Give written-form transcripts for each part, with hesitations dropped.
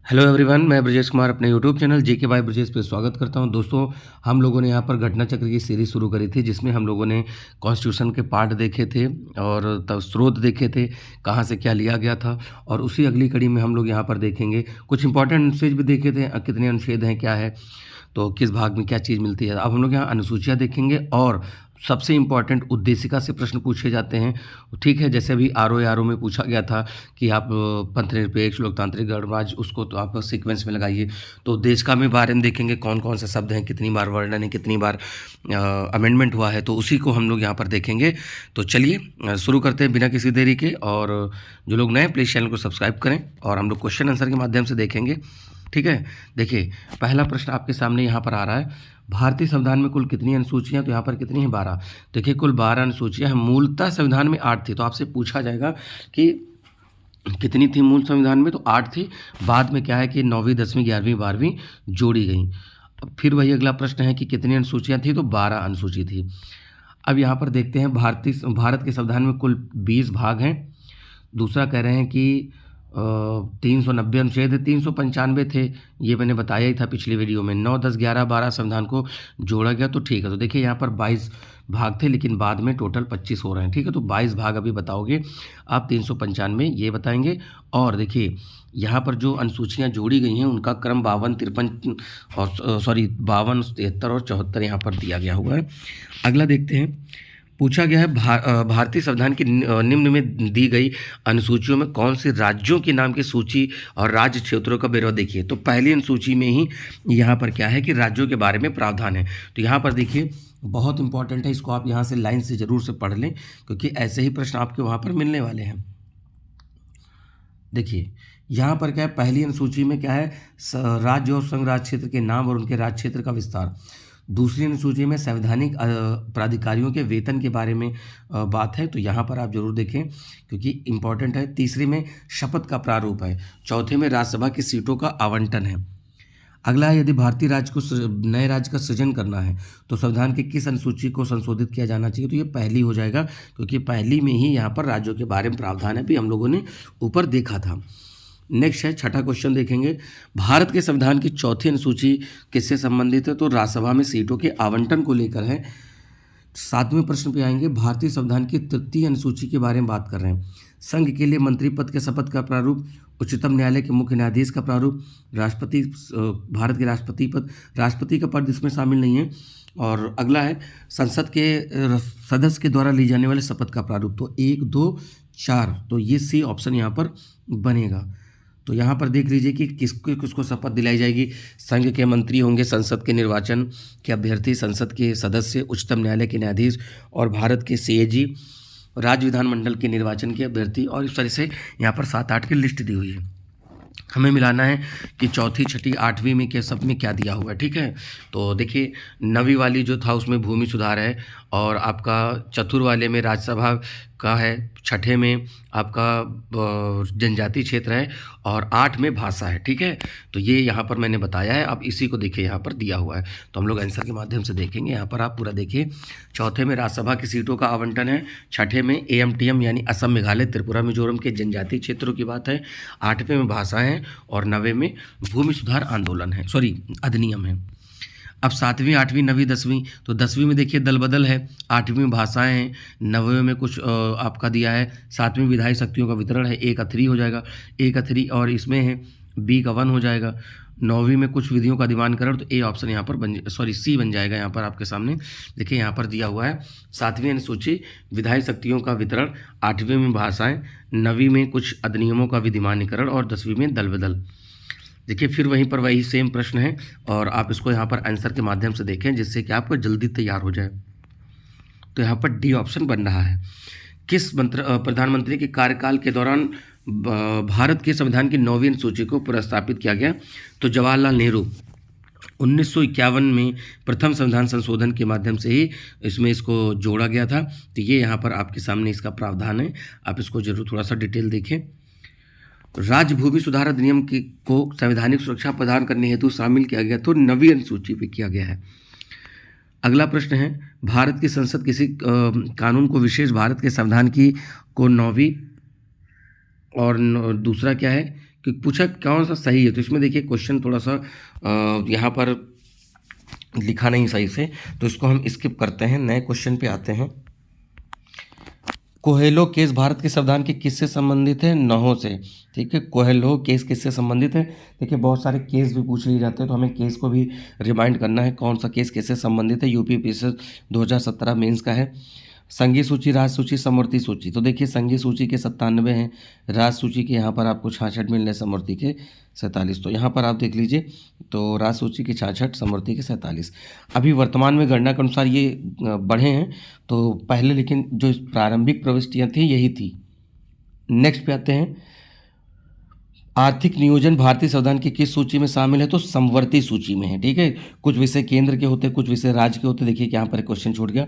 Hello everyone, मैं ब्रजेश कुमार अपने YouTube channel जेके bye Brajesh पे स्वागत करता हूं। दोस्तों, हम लोगों ने यहां पर घटना चक्र की सीरीज़ शुरू करी थी, जिसमें हम लोगों ने कॉन्स्टिट्यूशन के पार्ट देखे थे और तब स्रोत देखे थे, कहां से क्या लिया गया था। और उसी अगली कड़ी में हम लोग यहां पर देखेंगे कुछ इंपॉर्टेंट अनुच्छेद भी देखे थे, कितने अनुच्छेद हैं, क्या है, तो किस भाग में क्या चीज़ मिलती है। अब हम लोग यहाँ अनुसूचियाँ देखेंगे और सबसे इम्पॉर्टेंट उद्देशिका से प्रश्न पूछे जाते हैं। ठीक है, जैसे अभी आर ओ में पूछा गया था कि आप पंथनिरपेक्ष लोकतांत्रिक गणराज्य, उसको तो आप सीक्वेंस में लगाइए। तो उद्देशिका में बारे में देखेंगे कौन कौन से शब्द हैं, कितनी बार वर्णन है, कितनी बार अमेंडमेंट हुआ है, तो उसी को हम लोग यहाँ पर देखेंगे। तो चलिए शुरू करते हैं बिना किसी देरी के। और जो लोग नए प्लीज़ चैनल को सब्सक्राइब करें और हम लोग क्वेश्चन आंसर के माध्यम से देखेंगे। ठीक है, देखिए पहला प्रश्न आपके सामने यहाँ पर आ रहा है, भारतीय संविधान में कुल कितनी अनुसूचियाँ, तो यहाँ पर कितनी हैं, 12। देखिए कुल 12 अनुसूचियाँ हैं। मूलतः संविधान में 8 थी, तो आपसे पूछा जाएगा कि कितनी थी मूल संविधान में, तो 8 थी। बाद में क्या है कि 9वीं 10वीं 11वीं 12वीं जोड़ी गई। अब फिर वही अगला प्रश्न है कि कितनी अनुसूचियाँ थी, तो 12 अनुसूची थी। अब यहाँ पर देखते हैं भारत के संविधान में कुल 20 भाग हैं। दूसरा कह रहे हैं कि 390 अनुच्छेद है, 395 थे, ये मैंने बताया ही था पिछली वीडियो में। 9, 10, 11, 12 संविधान को जोड़ा गया, तो ठीक है। तो देखिए यहाँ पर 22 भाग थे, लेकिन बाद में टोटल 25 हो रहे हैं। ठीक है, तो 22 भाग अभी बताओगे आप, 395 ये बताएंगे। और देखिए यहाँ पर जो अनुसूचियाँ जोड़ी गई हैं उनका क्रम 52, 53 और 52, 73 और 74 यहाँ पर दिया गया हुआ है। अगला देखते हैं, पूछा गया है भारतीय संविधान की निम्न में दी गई अनुसूचियों में कौन से राज्यों के नाम की सूची और राज्य क्षेत्रों का ब्यौरा देखिए। तो पहली अनुसूची में ही यहाँ पर क्या है कि राज्यों के बारे में प्रावधान है। तो यहाँ पर देखिए बहुत इंपॉर्टेंट है, इसको आप यहाँ से लाइन से ज़रूर से पढ़ लें, क्योंकि ऐसे ही प्रश्न आपके वहाँ पर मिलने वाले हैं। देखिए यहाँ पर क्या है, पहली अनुसूची में क्या है, राज्य और संघ राज्य क्षेत्र के नाम और उनके राज्य क्षेत्र का विस्तार। दूसरी अनुसूची में संवैधानिक प्राधिकारियों के वेतन के बारे में बात है, तो यहाँ पर आप जरूर देखें क्योंकि इम्पॉर्टेंट है। तीसरी में शपथ का प्रारूप है। चौथे में राज्यसभा की सीटों का आवंटन है। अगला है, यदि भारतीय राज्य को नए राज्य का सृजन करना है तो संविधान की किस अनुसूची को संशोधित किया जाना चाहिए, तो ये पहली हो जाएगा, क्योंकि पहली में ही यहाँ पर राज्यों के बारे में प्रावधान है, भी हम लोगों ने ऊपर देखा था। नेक्स्ट है, छठा क्वेश्चन देखेंगे, भारत के संविधान की चौथी अनुसूची किससे संबंधित है, तो राज्यसभा में सीटों के आवंटन को लेकर है। सातवें प्रश्न पे आएंगे, भारतीय संविधान की तृतीय अनुसूची के बारे में बात कर रहे हैं। संघ के लिए मंत्री पद के शपथ का प्रारूप, उच्चतम न्यायालय के मुख्य न्यायाधीश का प्रारूप, राष्ट्रपति, भारत के राष्ट्रपति का पद इसमें शामिल नहीं है। और अगला है, संसद के सदस्य के द्वारा ली जाने वाले शपथ का प्रारूप। तो 1, 2, 4, तो ये सी ऑप्शन यहाँ पर बनेगा। तो यहाँ पर देख लीजिए कि किसको शपथ दिलाई जाएगी। संघ के मंत्री होंगे, संसद के निर्वाचन के अभ्यर्थी, संसद के सदस्य, उच्चतम न्यायालय के न्यायाधीश और भारत के सीएजी, राज्य विधानमंडल के निर्वाचन के अभ्यर्थी। और इस तरह से यहाँ पर 7-8 की लिस्ट दी हुई है। हमें मिलाना है कि चौथी, छठी, 8वीं में क्या सब में क्या दिया हुआ है। ठीक है, तो देखिए 9वीं वाली जो था उसमें भूमि सुधार है, और आपका चतुर्थ वाले में राज्यसभा का है, छठे में आपका जनजातीय क्षेत्र है, और 8 में भाषा है। ठीक है, तो ये यहाँ पर मैंने बताया है। अब इसी को देखिए यहाँ पर दिया हुआ है, तो हम लोग आंसर के माध्यम से देखेंगे। यहाँ पर आप पूरा देखिए, चौथे में राज्यसभा की सीटों का आवंटन है, छठे में AMTM यानी असम, मेघालय, त्रिपुरा, मिजोरम के जनजातीय क्षेत्रों की बात है, 8वें में भाषा है, और 9वें में भूमि सुधार आंदोलन है, अधिनियम है। अब 7वीं, 8वीं, 9वीं, 10वीं, तो 10वीं में देखिए दल बदल है, 8वीं में भाषाएं हैं, 9वीं में कुछ आपका दिया है, 7वीं विधायी शक्तियों का वितरण है, A का 3 हो जाएगा, A का 3, और इसमें है B का 1 हो जाएगा। 9वीं में कुछ विधियों का अधिमानकरण, तो A ऑप्शन यहाँ पर C बन जाएगा। यहाँ पर आपके सामने देखिए यहाँ पर दिया हुआ है 7वीं अनुसूची विधायी शक्तियों का वितरण, 8वीं में भाषाएं, 9वीं में कुछ अधिनियमों का विधिमानीकरण, और 10वीं में दल बदल। देखिए फिर वहीं पर वही सेम प्रश्न है, और आप इसको यहाँ पर आंसर के माध्यम से देखें, जिससे कि आपको जल्दी तैयार हो जाए। तो यहाँ पर D ऑप्शन बन रहा है। किस प्रधानमंत्री के कार्यकाल के दौरान भारत के संविधान की 9वीं अनुसूची को पुनर्स्थापित किया गया, तो जवाहरलाल नेहरू 1951 में प्रथम संविधान संशोधन के माध्यम से ही इसको जोड़ा गया था। तो ये यहाँ पर आपके सामने इसका प्रावधान है, आप इसको जरूर थोड़ा सा डिटेल देखें। राज्य भूमि सुधार अधिनियम को संवैधानिक सुरक्षा प्रदान करने हेतु शामिल किया गया, तो 9वीं अनुसूची पे किया गया है। अगला प्रश्न है, भारत की संसद किसी कानून को विशेष भारत के संविधान की को 9वीं और दूसरा क्या है कि पूछा कौन सा सही है, तो इसमें देखिए क्वेश्चन थोड़ा सा यहाँ पर लिखा नहीं सही से, तो इसको हम स्किप करते हैं, नए क्वेश्चन पे आते हैं। कोहेलो केस भारत के संविधान के किससे संबंधित है? नहों से। ठीक है, कोहेलो केस किससे संबंधित है? देखिए बहुत सारे केस भी पूछ लिए जाते हैं, तो हमें केस को भी रिमाइंड करना है कौन सा केस किससे संबंधित है। यूपीपीएससी 2017 मेंस का है। संघीय सूची, राज्य सूची, समवर्ती सूची। तो देखिए संघीय सूची के 97 हैं, राज्य सूची के यहाँ पर आपको 66 मिल रहे, समवर्ती के 47। तो यहाँ पर आप देख लीजिए, तो राज्य सूची के 66, समवर्ती के 47। अभी वर्तमान में गणना के अनुसार ये बढ़े हैं, तो पहले लेकिन जो प्रारंभिक प्रविष्टियाँ थी यही थी। नेक्स्ट पे आते हैं, आर्थिक नियोजन भारतीय संविधान की किस सूची में शामिल है? तो समवर्ती सूची में है। ठीक है, कुछ विषय केंद्र के होते हैं, कुछ विषय राज्य के होते हैं। देखिए यहाँ पर क्वेश्चन छूट गया,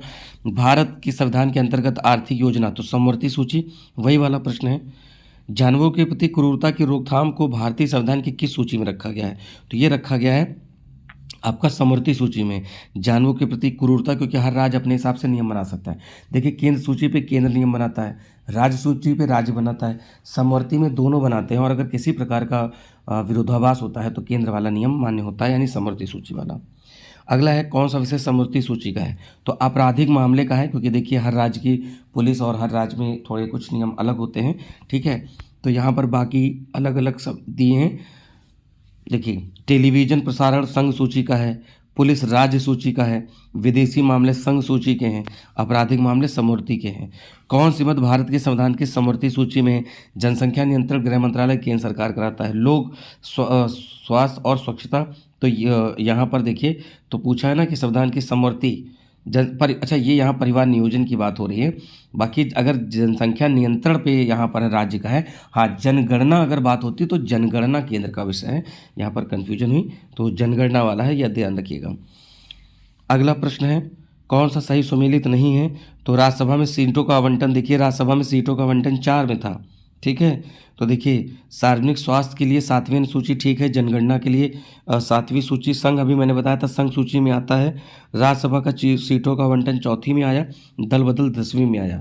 भारत की संविधान के अंतर्गत आर्थिक योजना, तो समवर्ती सूची, वही वाला प्रश्न है। जानवरों के प्रति क्रूरता की रोकथाम को भारतीय संविधान की किस सूची में रखा गया है? तो ये रखा गया है आपका समवर्ती सूची में, जानवरों के प्रति क्रूरता, क्योंकि हर राज्य अपने हिसाब से नियम बना सकता है। देखिए केंद्र सूची पे केंद्र नियम बनाता है, राज्य सूची पे राज्य बनाता है, समवर्ती में दोनों बनाते हैं, और अगर किसी प्रकार का विरोधाभास होता है तो केंद्र वाला नियम मान्य होता है, यानी समवर्ती सूची वाला। अगला है कौन सा विषय समवर्ती सूची का है? तो आपराधिक मामले का है, क्योंकि देखिए हर राज्य की पुलिस और हर राज्य में थोड़े कुछ नियम अलग होते हैं। ठीक है, तो यहाँ पर बाकी अलग अलग सब दिए हैं। देखिए टेलीविज़न प्रसारण संघ सूची का है, पुलिस राज्य सूची का है, विदेशी मामले संघ सूची के हैं, आपराधिक मामले समवर्ती के हैं। कौन सी मत भारत के संविधान की समवर्ती सूची में है? जनसंख्या नियंत्रण गृह मंत्रालय केंद्र सरकार कराता है। लोग स्वास्थ्य और स्वच्छता, तो यहाँ पर देखिए, तो पूछा है ना कि संविधान की समवर्ती अच्छा ये यहाँ परिवार नियोजन की बात हो रही है। बाकी अगर जनसंख्या नियंत्रण पे यहाँ पर राज्य का है, हाँ जनगणना अगर बात होती तो जनगणना केंद्र का विषय है, यहाँ पर कन्फ्यूजन हुई, तो जनगणना वाला है, यह ध्यान रखिएगा। अगला प्रश्न है कौन सा सही सुमेलित नहीं है? तो राज्यसभा में सीटों का आवंटन, देखिए राज्यसभा में सीटों का आवंटन 4 में था। ठीक है, तो देखिए सार्वजनिक स्वास्थ्य के लिए 7वीं अनुसूची ठीक है, जनगणना के लिए 7वीं सूची, संघ अभी मैंने बताया था संघ सूची में आता है। राज्यसभा का सीटों का आवंटन 4वीं में आया, दल बदल 10वीं में आया।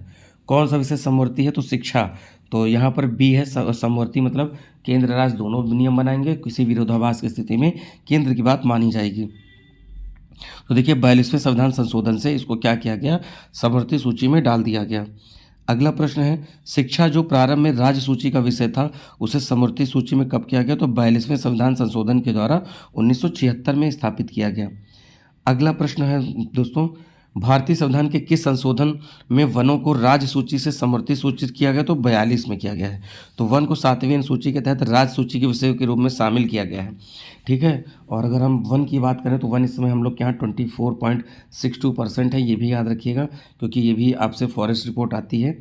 कौन सा विषय समवर्ती है? तो शिक्षा, तो यहाँ पर बी है समवर्ती, मतलब केंद्र राज्य दोनों नियम बनाएंगे, किसी विरोधाभास की स्थिति में केंद्र की बात मानी जाएगी। तो देखिए 42वें संविधान संशोधन से इसको क्या किया गया? समवर्ती सूची में डाल दिया गया। अगला प्रश्न है शिक्षा, जो प्रारंभ में राज्य सूची का विषय था उसे समवर्ती सूची में कब किया गया? तो 42वें संविधान संशोधन के द्वारा 1976 में स्थापित किया गया। अगला प्रश्न है दोस्तों, भारतीय संविधान के किस संशोधन में वनों को राज्य सूची से समवर्ती सूचित किया गया? तो 42 में किया गया है। तो वन को 7वीं अनुसूची के तहत राज्य सूची के विषय के रूप में शामिल किया गया है। ठीक है, और अगर हम वन की बात करें तो वन इस समय हम लोग के यहाँ 24.62% है, ये भी याद रखिएगा, क्योंकि ये भी आपसे फॉरेस्ट रिपोर्ट आती है।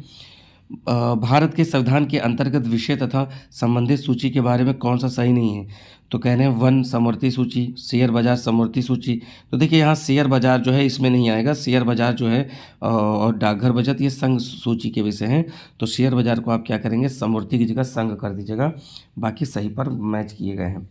भारत के संविधान के अंतर्गत विषय तथा संबंधित सूची के बारे में कौन सा सही नहीं है? तो कह रहे हैं वन समवर्ती सूची, शेयर बाजार समवर्ती सूची। तो देखिए यहाँ शेयर बाजार जो है इसमें नहीं आएगा, शेयर बाजार जो है और डाकघर बचत ये संघ सूची के विषय हैं, तो शेयर बाजार को आप क्या करेंगे? समवर्ती की जगह संघ कर दीजिएगा, बाकी सही पर मैच किए गए हैं।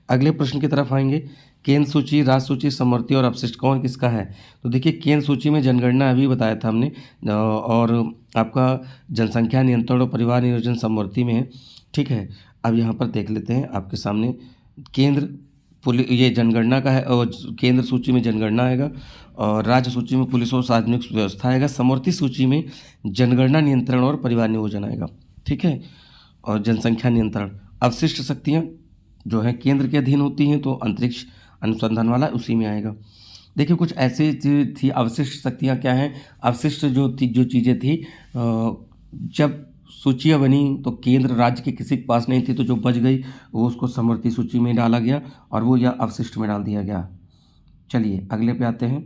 अगले प्रश्न की तरफ आएंगे, केंद्र सूची, राज्य सूची, समवर्ती और अपशिष्ट कौन किसका है? तो देखिए केंद्र सूची में जनगणना अभी बताया था हमने, और आपका जनसंख्या नियंत्रण और परिवार नियोजन समवर्ती में है। ठीक है, अब यहाँ पर देख लेते हैं आपके सामने, केंद्र ये जनगणना का है, और केंद्र सूची में जनगणना आएगा, और राज्य सूची में पुलिस और सार्वजनिक व्यवस्था आएगा, समवर्ती सूची में जनगणना नियंत्रण और परिवार नियोजन आएगा। ठीक है, और जनसंख्या नियंत्रण। अवशिष्ट शक्तियाँ जो है केंद्र के अधीन होती हैं, तो अंतरिक्ष अनुसंधान वाला उसी में आएगा। देखिए कुछ ऐसी थी अवशिष्ट शक्तियाँ, क्या हैं? अवशिष्ट जो चीज़ें थी, जब सूचियाँ बनी तो केंद्र राज्य के किसी के पास नहीं थी, तो जो बच गई वो उसको समवर्ती सूची में डाला गया, और वो या अवशिष्ट में डाल दिया गया। चलिए अगले पे आते हैं,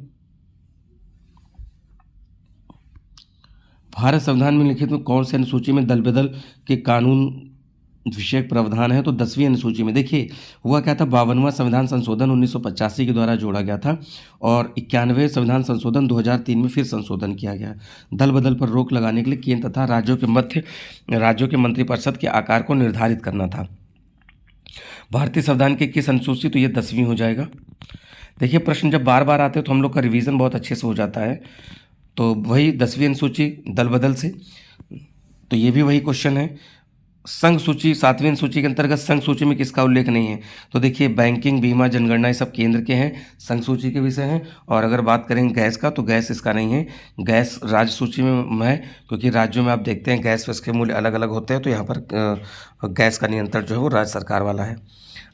भारत संविधान में लिखित में कौन सी अनुसूची में दल बदल के कानून विषयक प्रावधान है? तो 10वीं अनुसूची में। देखिए हुआ क्या था, 52वां संविधान संशोधन 1985 के द्वारा जोड़ा गया था, और 91वें संविधान संशोधन 2003 में फिर संशोधन किया गया। दल बदल पर रोक लगाने के लिए केंद्र तथा राज्यों के मंत्रिपरिषद के आकार को निर्धारित करना था। भारतीय संविधान के किस अनुसूची? तो ये 10वीं हो जाएगा। देखिए प्रश्न जब बार बार आते हैं तो हम लोग का रिवीजन बहुत अच्छे से हो जाता है, तो वही 10वीं अनुसूची दल बदल से, तो ये भी वही क्वेश्चन है। संघ सूची, 7वीं अनुसूची के अंतर्गत संघ सूची में किसका उल्लेख नहीं है? तो देखिए बैंकिंग, बीमा, जनगणना ये सब केंद्र के हैं, संघ सूची के विषय हैं। और अगर बात करें गैस का, तो गैस इसका नहीं है, गैस राज्य सूची में है, क्योंकि राज्यों में आप देखते हैं गैस के मूल्य अलग अलग होते हैं, तो यहाँ पर गैस का नियंत्रण जो है वो राज्य सरकार वाला है।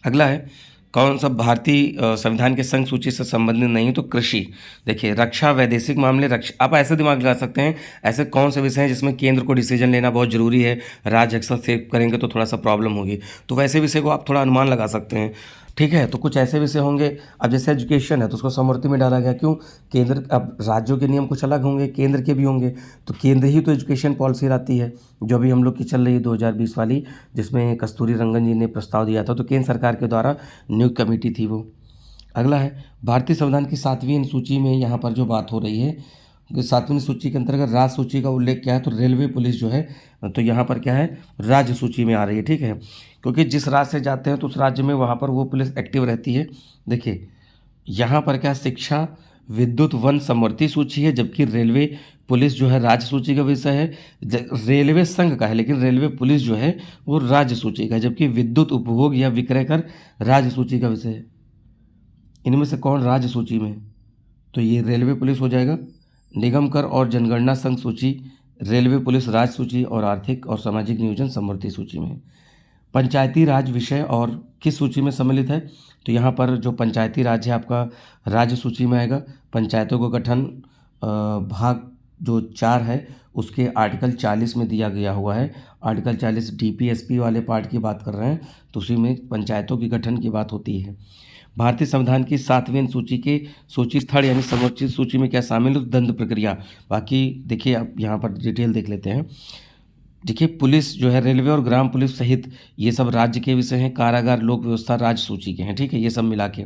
अगला है, कौन सा भारतीय संविधान के संघ सूची से संबंधित नहीं है? तो कृषि। देखिए रक्षा, वैदेशिक मामले, रक्षा, आप ऐसे दिमाग लगा सकते हैं ऐसे कौन से विषय हैं जिसमें केंद्र को डिसीजन लेना बहुत जरूरी है, राज्य हस्तक्षेप करेंगे तो थोड़ा सा प्रॉब्लम होगी, तो वैसे विषय को आप थोड़ा अनुमान लगा सकते हैं। ठीक है, तो कुछ ऐसे विषय होंगे। अब जैसे एजुकेशन है तो उसको समवर्ती में डाला गया, क्यों? केंद्र, अब राज्यों के नियम कुछ अलग होंगे, केंद्र के भी होंगे, तो केंद्र ही तो एजुकेशन पॉलिसी लाती है, जो अभी हम लोग की चल रही है 2020 वाली, जिसमें कस्तूरी रंगन जी ने प्रस्ताव दिया था, तो केंद्र सरकार के द्वारा नियुक्त कमेटी थी वो। अगला है, भारतीय संविधान की 7वीं अनुसूची में यहाँ पर जो बात हो रही है, 7वीं सूची के अंतर्गत राज्य सूची का उल्लेख क्या है? तो रेलवे पुलिस जो है, तो यहाँ पर क्या है, राज्य सूची में आ रही है। ठीक है, क्योंकि जिस राज्य से जाते हैं तो उस राज्य में वहाँ पर वो पुलिस एक्टिव रहती है। देखिए यहाँ पर क्या, शिक्षा, विद्युत, वन समवर्ती सूची है, जबकि रेलवे पुलिस जो है राज्य सूची का विषय है। रेलवे संघ का है, लेकिन रेलवे पुलिस जो है वो राज्य सूची का है, जबकि विद्युत उपभोग या विक्रय कर राज्य सूची का विषय है। इनमें से कौन राज्य सूची में? तो ये रेलवे पुलिस हो जाएगा। निगम कर और जनगणना संघ सूची, रेलवे पुलिस राज्य सूची, और आर्थिक और सामाजिक नियोजन समवर्ती सूची में है। पंचायती राज विषय और किस सूची में सम्मिलित है? तो यहाँ पर जो पंचायती राज है आपका राज्य सूची में आएगा। पंचायतों का गठन भाग जो 4 है उसके आर्टिकल 40 में दिया गया हुआ है। आर्टिकल 40 डीपीएसपी वाले पार्ट की बात कर रहे हैं, तो उसी में पंचायतों के गठन की बात होती है। भारतीय संविधान की 7वीं अनुसूची के सूची स्थल यानी समोचित सूची में क्या शामिल है? दंड प्रक्रिया। बाकी देखिए आप यहाँ पर डिटेल देख लेते हैं। देखिए पुलिस जो है, रेलवे और ग्राम पुलिस सहित ये सब राज्य के विषय हैं। कारागार, लोक व्यवस्था राज्य सूची के हैं। ठीक है, ये सब मिला के।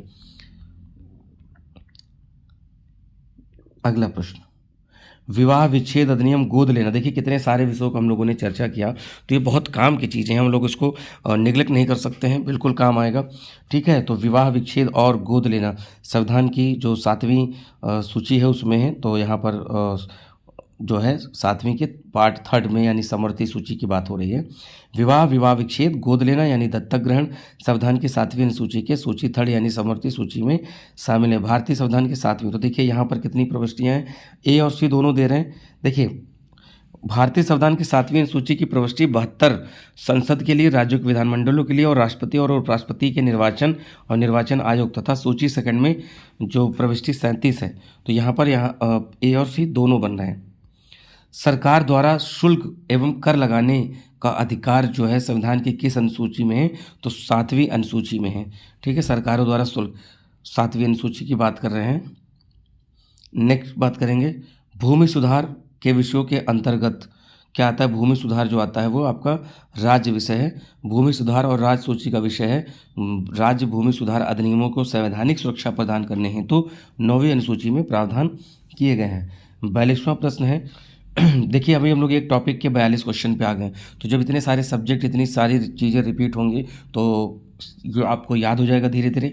अगला प्रश्न, विवाह विच्छेद अधिनियम, गोद लेना। देखिए कितने सारे विषयों को हम लोगों ने चर्चा किया, तो ये बहुत काम की चीज़ें हैं, हम लोग इसको निगलेक्ट नहीं कर सकते हैं, बिल्कुल काम आएगा। ठीक है, तो विवाह विच्छेद और गोद लेना संविधान की जो 7वीं सूची है उसमें है। तो यहाँ पर जो है 7वीं के पार्ट 3 में यानी समवर्ती सूची की बात हो रही है। विवाह, विवाह विच्छेद, गोद लेना यानी दत्तक ग्रहण संविधान की 7वीं अनुसूची के सूची 3 यानी समवर्ती सूची में शामिल है। भारतीय संविधान की 7वीं, तो देखिए यहाँ पर कितनी प्रविष्टियाँ हैं, ए और सी दोनों दे रहे हैं। देखिए भारतीय संविधान की 7वीं अनुसूची की प्रविष्टि 72 संसद के लिए, राज्यों के विधानमंडलों के लिए, और राष्ट्रपति और उपराष्ट्रपति के निर्वाचन और निर्वाचन आयोग, तथा सूची सेकंड में जो प्रविष्टि 37 है। तो यहाँ पर ए और सी दोनों बन रहे हैं। सरकार द्वारा शुल्क एवं कर लगाने का अधिकार जो है संविधान की किस अनुसूची में है? तो 7वीं अनुसूची में है। ठीक है, सरकारों द्वारा शुल्क, 7वीं अनुसूची की बात कर रहे हैं। नेक्स्ट बात करेंगे, भूमि सुधार के विषयों के अंतर्गत क्या आता है? भूमि सुधार जो आता है वो आपका राज्य विषय है। भूमि सुधार और राज्य सूची का विषय है। राज्य भूमि सुधार अधिनियमों को संवैधानिक सुरक्षा प्रदान करने हेतु तो 9वीं अनुसूची में प्रावधान किए गए हैं। 42वां प्रश्न है, देखिए अभी हम लोग एक टॉपिक के 42 क्वेश्चन पे आ गए, तो जब इतने सारे सब्जेक्ट, इतनी सारी चीज़ें रिपीट होंगी तो जो आपको याद हो जाएगा धीरे धीरे।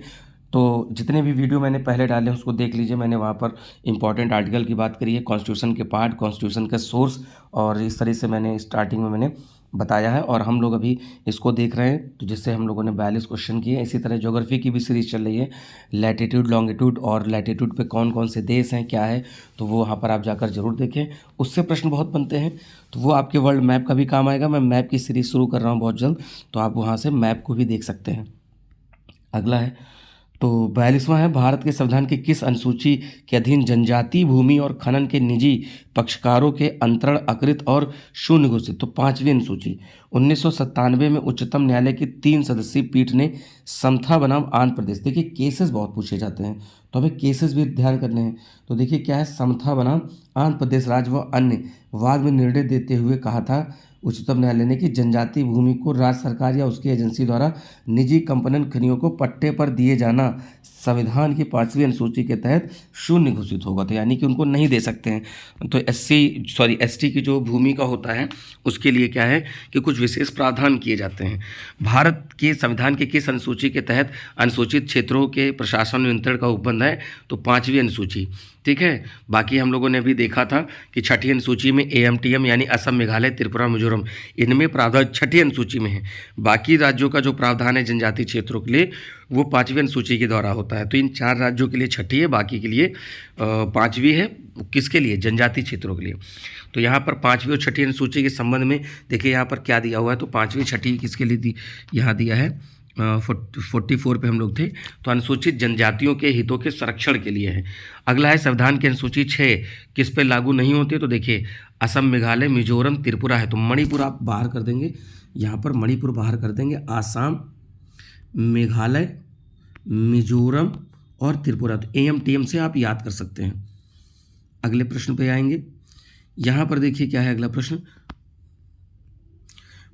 तो जितने भी वीडियो मैंने पहले डाले उसको देख लीजिए, मैंने वहाँ पर इंपॉर्टेंट आर्टिकल की बात करी है, कॉन्स्टिट्यूशन के पार्ट, कॉन्स्टिट्यूशन का सोर्स, और इस तरह से मैंने स्टार्टिंग में मैंने बताया है। और हम लोग अभी इसको देख रहे हैं, तो जिससे हम लोगों ने 42 क्वेश्चन किए। इसी तरह ज्योग्राफी की भी सीरीज चल रही है, लैटिट्यूड, लॉन्गिट्यूड, और लैटिट्यूड पे कौन कौन से देश हैं, क्या है, तो वो वहाँ पर आप जाकर जरूर देखें, उससे प्रश्न बहुत बनते हैं। तो वो आपके वर्ल्ड मैप का भी काम आएगा। मैं मैप की सीरीज शुरू कर रहा हूँ बहुत जल्द, तो आप वहाँ से मैप को भी देख सकते हैं। अगला है, तो 42वां है, भारत के संविधान की किस अनुसूची के अधीन जनजातीय भूमि और खनन के निजी पक्षकारों के अंतरण अकृत और शून्य घोषित? तो 5वीं अनुसूची 1997 में उच्चतम न्यायालय की 3 सदस्यीय पीठ ने समता बनाम आंध्र प्रदेश, देखिए केसेस बहुत पूछे जाते हैं तो हमें केसेस भी ध्यान करने हैं। तो देखिए क्या है, समता बनाम आंध्र प्रदेश राज्य व अन्य वाद में निर्णय देते हुए कहा था उच्चतम न्यायालय ने कि जनजातीय भूमि को राज्य सरकार या उसकी एजेंसी द्वारा निजी कंपनियों खनियों को पट्टे पर दिए जाना संविधान की 5वीं अनुसूची के तहत शून्य घोषित होगा, तो यानी कि उनको नहीं दे सकते हैं। तो एसटी की जो भूमि का होता है उसके लिए क्या है कि कुछ विशेष प्रावधान किए जाते हैं। भारत के संविधान के किस अनुसूची के तहत अनुसूचित क्षेत्रों के प्रशासन नियंत्रण का उपबंध है? तो 5वीं अनुसूची। ठीक है। बाकी हम लोगों ने अभी देखा था कि छठी अनुसूची में AMTM यानी असम, मेघालय, त्रिपुरा, मिजोरम, इनमें प्रावधान छठी अनुसूची में है। बाकी राज्यों का जो प्रावधान है जनजातीय क्षेत्रों के लिए वो 5वीं अनुसूची के द्वारा होता है। तो इन 4 राज्यों के लिए छठी है, बाकी के लिए 5वीं है। किसके लिए? जनजातीय क्षेत्रों के लिए। तो यहाँ पर 5वीं और छठी अनुसूची के संबंध में देखिए यहाँ पर क्या दिया हुआ है। तो 5वीं छठी किसके लिए दी, यहाँ दिया है 44 पे हम लोग थे। तो अनुसूचित जनजातियों के हितों के संरक्षण के लिए है। अगला है संविधान की अनुसूची 6 किस पे लागू नहीं होती। तो देखिए असम, मेघालय, मिजोरम, त्रिपुरा है। तो मणिपुर आप बाहर कर देंगे, यहाँ पर मणिपुर बाहर कर देंगे। आसाम, मेघालय, मिजोरम और त्रिपुरा। तो AMTM से आप याद कर सकते हैं। अगले प्रश्न पे आएंगे। यहाँ पर देखिए क्या है अगला प्रश्न।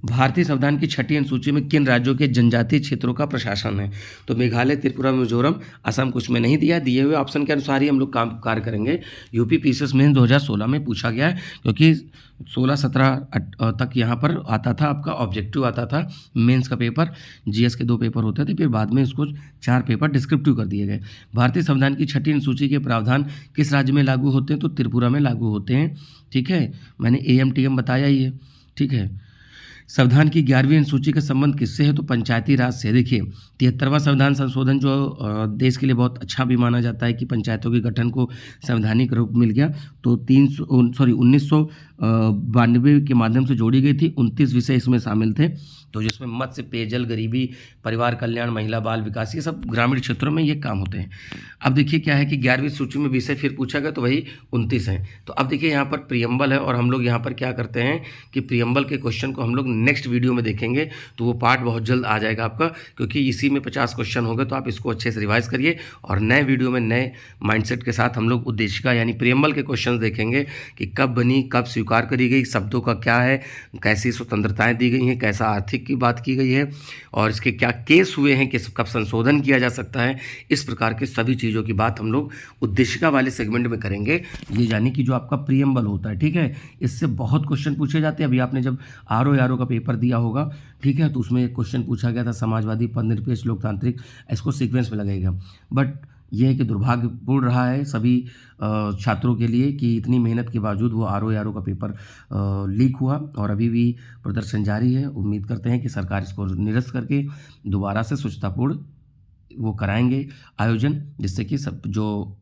भारतीय संविधान की छठी अनुसूची में किन राज्यों के जनजातीय क्षेत्रों का प्रशासन है। तो मेघालय, त्रिपुरा, मिजोरम, असम कुछ में नहीं दिया। दिए हुए ऑप्शन के अनुसार ही हम लोग काम कार्य करेंगे। यूपी PCS मेंस 2016 में पूछा गया है, क्योंकि 16-17 तक यहाँ पर आता था, आपका ऑब्जेक्टिव आता था मेंस का पेपर। GS के 2 पेपर होते थे, फिर बाद में इसको 4 पेपर डिस्क्रिप्टिव कर दिए गए। भारतीय संविधान की छठी अनुसूची के प्रावधान किस राज्य में लागू होते हैं। तो त्रिपुरा में लागू होते हैं। ठीक है, मैंने AMTM बताया ही है। ठीक है, संविधान की 11वीं अनुसूची का संबंध किससे है। तो पंचायती राज से। देखिए 73वां संविधान संशोधन जो देश के लिए बहुत अच्छा भी माना जाता है कि पंचायतों के गठन को संवैधानिक रूप मिल गया। तो 1992 के माध्यम से जोड़ी गई थी। 29 विषय इसमें शामिल थे, तो जिसमें मत्स्य, पेयजल, गरीबी, परिवार कल्याण, महिला बाल विकास, ये सब ग्रामीण क्षेत्रों में ये काम होते हैं। अब देखिए क्या है कि 11वीं सूची में विषय फिर पूछा गया, तो वही 29 हैं। तो अब देखिए यहाँ पर प्रियम्बल है, और हम लोग यहाँ पर क्या करते हैं कि प्रियम्बल के क्वेश्चन को हम लोग नेक्स्ट वीडियो में देखेंगे। तो वो पार्ट बहुत जल्द आ जाएगा आपका, क्योंकि इसी में 50 क्वेश्चन हो गए। तो आप इसको अच्छे से रिवाइज करिए, और नए वीडियो में नए माइंडसेट के साथ हम लोग उद्देशिका यानी प्रियम्बल के क्वेश्चन देखेंगे कि कब बनी, कब स्वीकार करी गई, शब्दों का क्या है, कैसी स्वतंत्रताएं दी गई हैं, कैसा आर्थिक की बात की गई है, और इसके क्या केस हुए हैं, किस कब संशोधन किया जा सकता है। इस प्रकार के सभी चीज़ों की बात हम लोग उद्देशिका वाले सेगमेंट में करेंगे। ये यानी कि जो आपका प्रियम्बल होता है, ठीक है, इससे बहुत क्वेश्चन पूछे जाते हैं। अभी आपने जब RO का पेपर दिया होगा, ठीक है, तो उसमें एक क्वेश्चन पूछा गया था समाजवादी, पदनिरपेक्ष, लोकतांत्रिक, इसको सीक्वेंस में लगेगा। बट यह है कि दुर्भाग्यपूर्ण रहा है सभी छात्रों के लिए कि इतनी मेहनत के बावजूद वो RO का पेपर लीक हुआ, और अभी भी प्रदर्शन जारी है। उम्मीद करते हैं कि सरकार इसको निरस्त करके दोबारा से स्वच्छतापूर्ण वो कराएंगे आयोजन, जिससे कि सब जो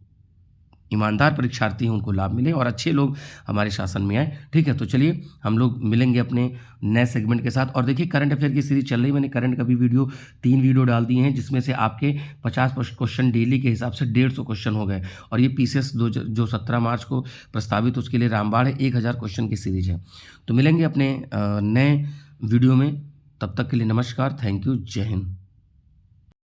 ईमानदार परीक्षार्थी हैं उनको लाभ मिले और अच्छे लोग हमारे शासन में आए। ठीक है, तो चलिए हम लोग मिलेंगे अपने नए सेगमेंट के साथ। और देखिए करंट अफेयर की सीरीज चल रही है। मैंने करंट का भी 3 वीडियो डाल दिए हैं, जिसमें से आपके 50 क्वेश्चन डेली के हिसाब से 150 क्वेश्चन हो गए। और ये PCS जो 17 मार्च को प्रस्तावित, उसके लिए रामबाण है, 1000 क्वेश्चन की सीरीज है। तो मिलेंगे अपने नए वीडियो में, तब तक के लिए नमस्कार, थैंक यू, जय हिंद।